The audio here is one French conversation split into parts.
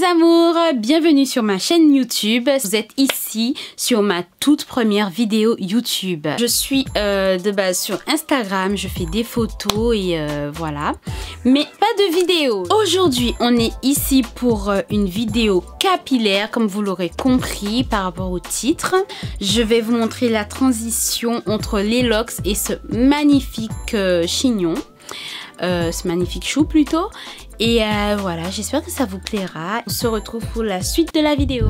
amours, bienvenue sur ma chaîne YouTube. Vous êtes ici sur ma toute première vidéo YouTube. Je suis de base sur Instagram, je fais des photos et voilà. Mais pas de vidéo. Aujourd'hui, on est ici pour une vidéo capillaire, comme vous l'aurez compris par rapport au titre. Je vais vous montrer la transition entre les locks et ce magnifique chignon. Ce magnifique chou plutôt. Et voilà, j'espère que ça vous plaira. On se retrouve pour la suite de la vidéo.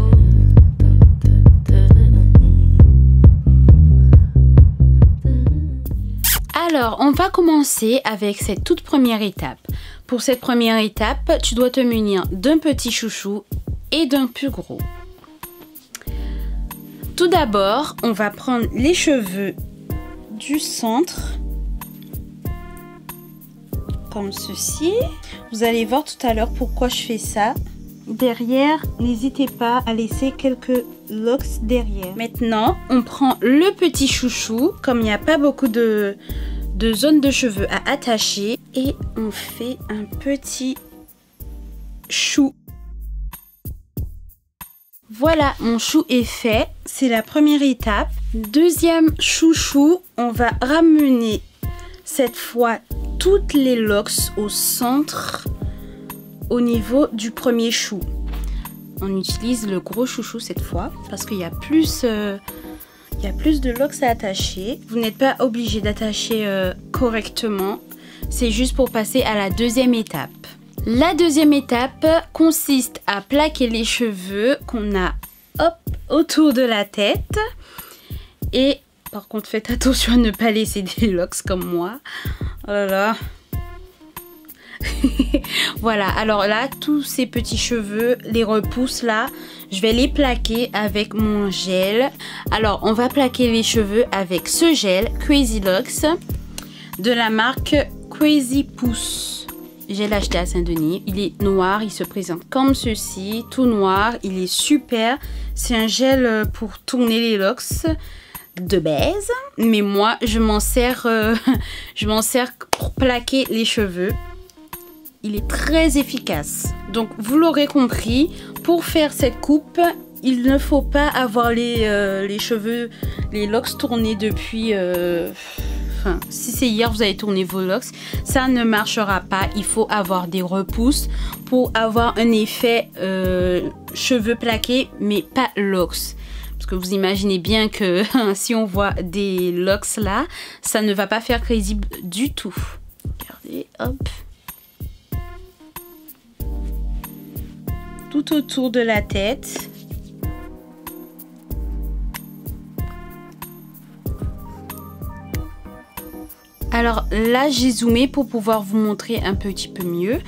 Alors, on va commencer avec cette toute première étape. Pour cette première étape, tu dois te munir d'un petit chouchou et d'un plus gros. Tout d'abord, on va prendre les cheveux du centre. Comme ceci. Vous allez voir tout à l'heure pourquoi je fais ça. Derrière, n'hésitez pas à laisser quelques locks derrière. Maintenant, on prend le petit chouchou. Comme il n'y a pas beaucoup de zones de cheveux à attacher. Et on fait un petit chou. Voilà, mon chou est fait. C'est la première étape. Deuxième chouchou, on va ramener cette fois toutes les locks au centre au niveau du premier chou. On utilise le gros chouchou cette fois parce qu'il y a plus de locks à attacher. Vous n'êtes pas obligé d'attacher correctement. C'est juste pour passer à la deuxième étape. La deuxième étape consiste à plaquer les cheveux qu'on a autour de la tête. Et par contre, faites attention à ne pas laisser des locks comme moi. Oh là là. Voilà, alors là, tous ces petits cheveux, les repousses là, je vais les plaquer avec mon gel. Alors, on va plaquer les cheveux avec ce gel Crazy Locks de la marque Crazy Pousse. Je l'ai acheté à Saint-Denis. Il est noir, il se présente comme ceci, tout noir. Il est super. C'est un gel pour tourner les locks de base, mais moi je m'en sers pour plaquer les cheveux. Il est très efficace. Donc vous l'aurez compris, pour faire cette coupe, il ne faut pas avoir les cheveux, les locks tournés depuis enfin, si c'est hier vous avez tourné vos locks, ça ne marchera pas. Il faut avoir des repousses pour avoir un effet cheveux plaqués mais pas locks. Parce que vous imaginez bien que si on voit des locks là, ça ne va pas faire crazy du tout. Regardez, hop. Tout autour de la tête. Alors là, j'ai zoomé pour pouvoir vous montrer un petit peu mieux.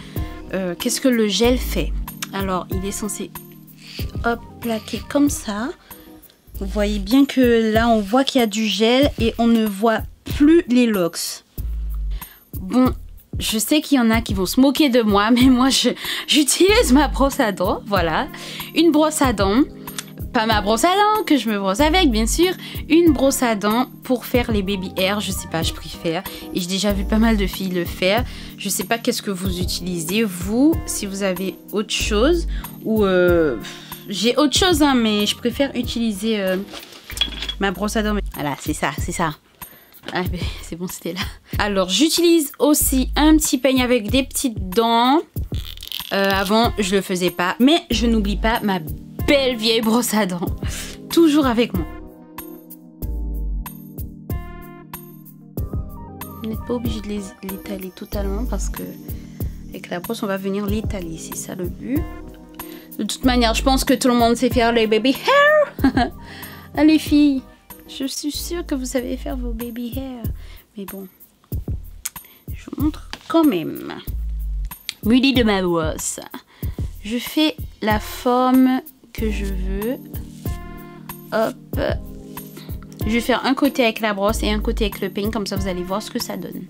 Qu'est-ce que le gel fait? Alors, il est censé, hop, plaquer comme ça. Vous voyez bien que là, on voit qu'il y a du gel et on ne voit plus les locks. Bon, je sais qu'il y en a qui vont se moquer de moi, mais moi, j'utilise ma brosse à dents. Voilà, une brosse à dents. Pas ma brosse à dents que je me brosse avec, bien sûr. Une brosse à dents pour faire les baby hair. Je sais pas, je préfère. Et j'ai déjà vu pas mal de filles le faire. Je sais pas qu'est-ce que vous utilisez, vous, si vous avez autre chose ou... j'ai autre chose, hein, mais je préfère utiliser ma brosse à dents. Voilà, c'est ça, c'est ça. Ah, c'est bon, c'était là. Alors, j'utilise aussi un petit peigne avec des petites dents. Avant, je le faisais pas. Mais je n'oublie pas ma belle vieille brosse à dents. Toujours avec moi. Vous n'êtes pas obligé de l'étaler totalement parce que avec la brosse, on va venir l'étaler. C'est ça le but. De toute manière, je pense que tout le monde sait faire les baby hair. Les filles, je suis sûre que vous savez faire vos baby hair. Mais bon, je vous montre quand même. Munie de ma brosse. Je fais la forme que je veux. Hop. Je vais faire un côté avec la brosse et un côté avec le peigne. Comme ça, vous allez voir ce que ça donne.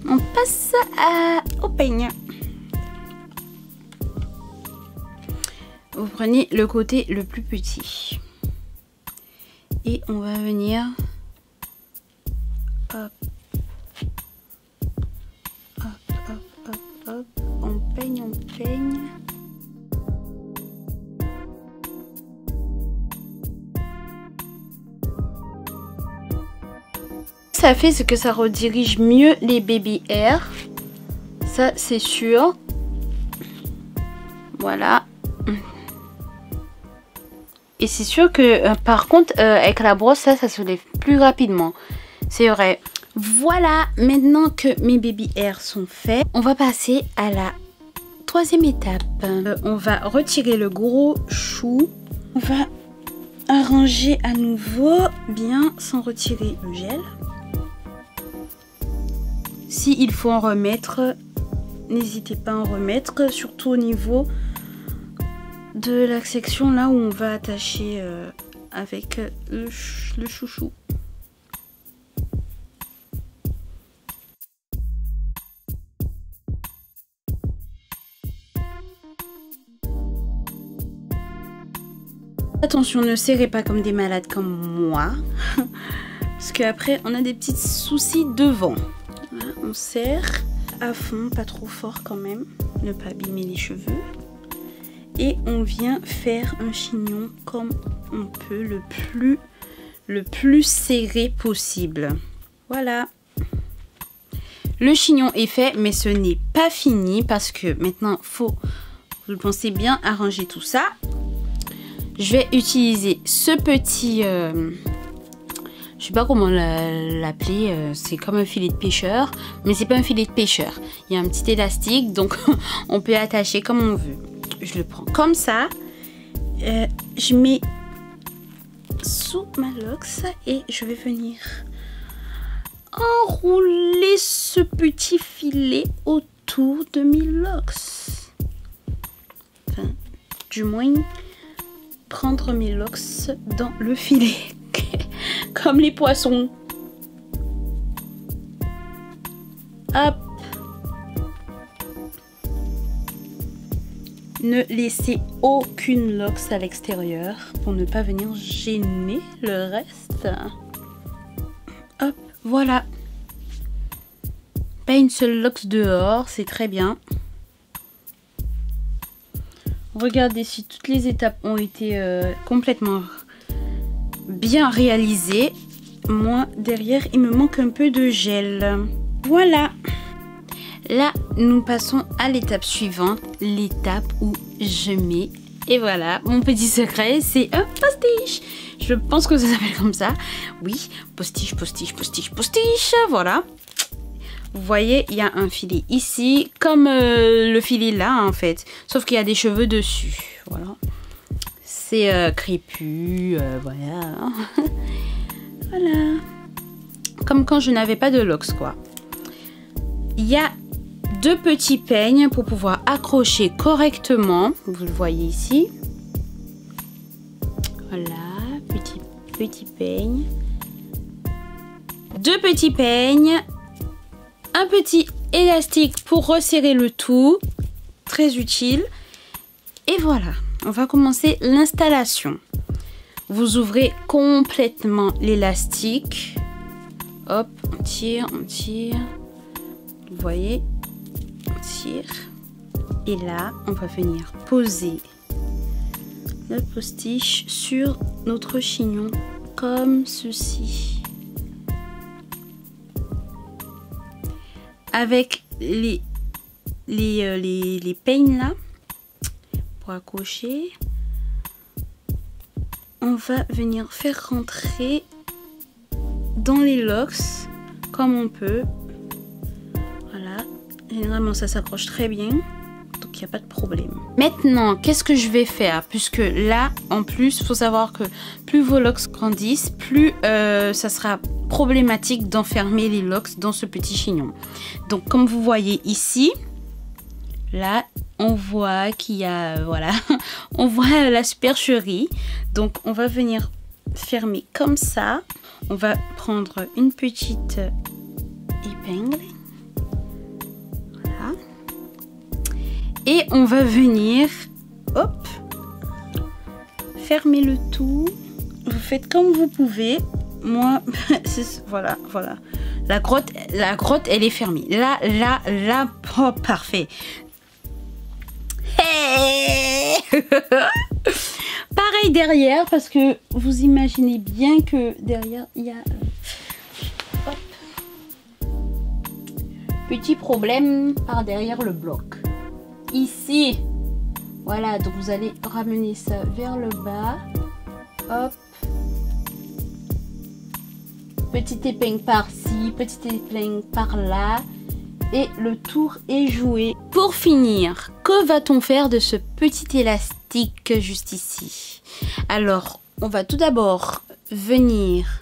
On passe au peigne. Vous prenez le côté le plus petit. Et on va venir hop, ça fait, c'est que ça redirige mieux les baby hairs. Ça, c'est sûr. Voilà. Et c'est sûr que par contre avec la brosse ça se lève plus rapidement. C'est vrai. Voilà, maintenant que mes baby hairs sont faits, on va passer à la troisième étape. On va retirer le gros chou. On va arranger à nouveau bien sans retirer le gel. S'il faut en remettre, n'hésitez pas à en remettre, surtout au niveau de la section là où on va attacher avec le chouchou. Attention, ne serrez pas comme des malades comme moi, parce qu'après on a des petits soucis devant. Voilà, on serre à fond, pas trop fort quand même, ne pas abîmer les cheveux. Et on vient faire un chignon comme on peut, le plus serré possible. Voilà. Le chignon est fait, mais ce n'est pas fini parce que maintenant, faut, vous le pensez bien, arranger tout ça. Je vais utiliser ce petit... je sais pas comment l'appeler, c'est comme un filet de pêcheur, mais c'est pas un filet de pêcheur. Il y a un petit élastique, donc on peut attacher comme on veut. Je le prends comme ça, je mets sous ma lox et je vais venir enrouler ce petit filet autour de mes lox. Enfin, du moins, prendre mes lox dans le filet, comme les poissons. Hop. Ne laissez aucune lox à l'extérieur pour ne pas venir gêner le reste. Hop, voilà. Pas une seule lox dehors, c'est très bien. Regardez si toutes les étapes ont été complètement bien réalisées. Moi, derrière, il me manque un peu de gel. Voilà. Là, nous passons à l'étape suivante, l'étape où je mets, et voilà, mon petit secret, c'est un postiche. Je pense que ça s'appelle comme ça. Oui, postiche, postiche, postiche, postiche, voilà. Vous voyez, il y a un filet ici, comme le filet là, en fait. Sauf qu'il y a des cheveux dessus, voilà. C'est crépus, voilà. Voilà. Comme quand je n'avais pas de lox, quoi. Il y a deux petits peignes pour pouvoir accrocher correctement. Vous le voyez ici. Voilà, petit peigne. Deux petits peignes. Un petit élastique pour resserrer le tout. Très utile. Et voilà, on va commencer l'installation. Vous ouvrez complètement l'élastique. Hop, on tire, on tire. Vous voyez, on tire. Et là, on va venir poser le postiche sur notre chignon comme ceci. Avec les peignes là, pour accrocher, on va venir faire rentrer dans les lox comme on peut. Voilà, généralement ça s'accroche très bien, donc il n'y a pas de problème. Maintenant, qu'est-ce que je vais faire? Puisque là, en plus, il faut savoir que plus vos lox grandissent, plus ça sera problématique d'enfermer les lox dans ce petit chignon. Donc comme vous voyez ici, là on voit qu'il y a, voilà, on voit la supercherie. Donc on va venir fermer comme ça. On va prendre une petite épingle, voilà, et on va venir, hop, fermer le tout. Vous faites comme vous pouvez. Moi, voilà, voilà. La grotte, elle est fermée. Là, oh, parfait. Hey Pareil derrière, parce que vous imaginez bien que derrière, il y a... Hop. Petit problème par derrière le bloc. Ici. Voilà, donc vous allez ramener ça vers le bas. Hop. Petite épingle par-ci, petite épingle par-là. Et le tour est joué. Pour finir, que va-t-on faire de ce petit élastique juste ici? Alors, on va tout d'abord venir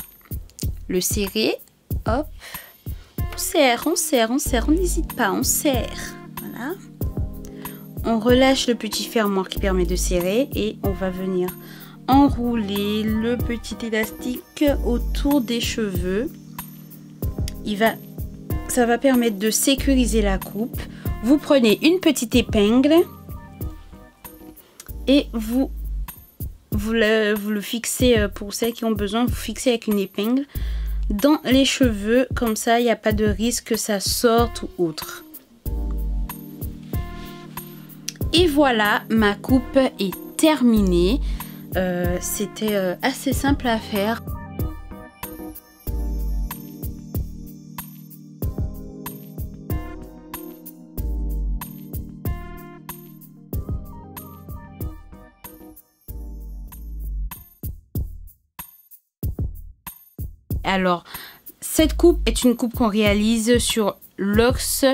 le serrer. Hop. On serre, on serre, on serre. On n'hésite pas, on serre. Voilà. On relâche le petit fermoir qui permet de serrer. Et on va venir enrouler le petit élastique autour des cheveux. Ça va permettre de sécuriser la coupe. Vous prenez une petite épingle et vous le fixez, pour celles qui ont besoin, vous fixez avec une épingle dans les cheveux. Comme ça, il n'y a pas de risque que ça sorte ou autre. Et voilà, ma coupe est terminée. C'était assez simple à faire. Alors, cette coupe est une coupe qu'on réalise sur locks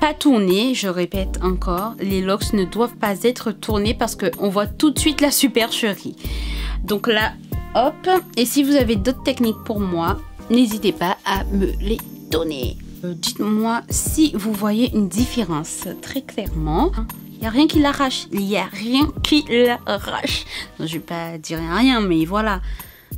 pas tournés. Je répète encore, les locks ne doivent pas être tournés parce qu'on voit tout de suite la supercherie. Donc là, hop. Et si vous avez d'autres techniques pour moi, n'hésitez pas à me les donner. Dites-moi si vous voyez une différence très clairement. Il n'y a rien qui l'arrache. Il n'y a rien qui l'arrache. Je ne vais pas dire rien, mais voilà.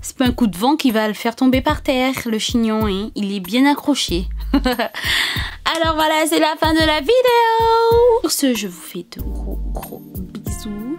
C'est pas un coup de vent qui va le faire tomber par terre, le chignon, hein. Il est bien accroché. Alors voilà, c'est la fin de la vidéo. Sur ce, je vous fais de gros bisous.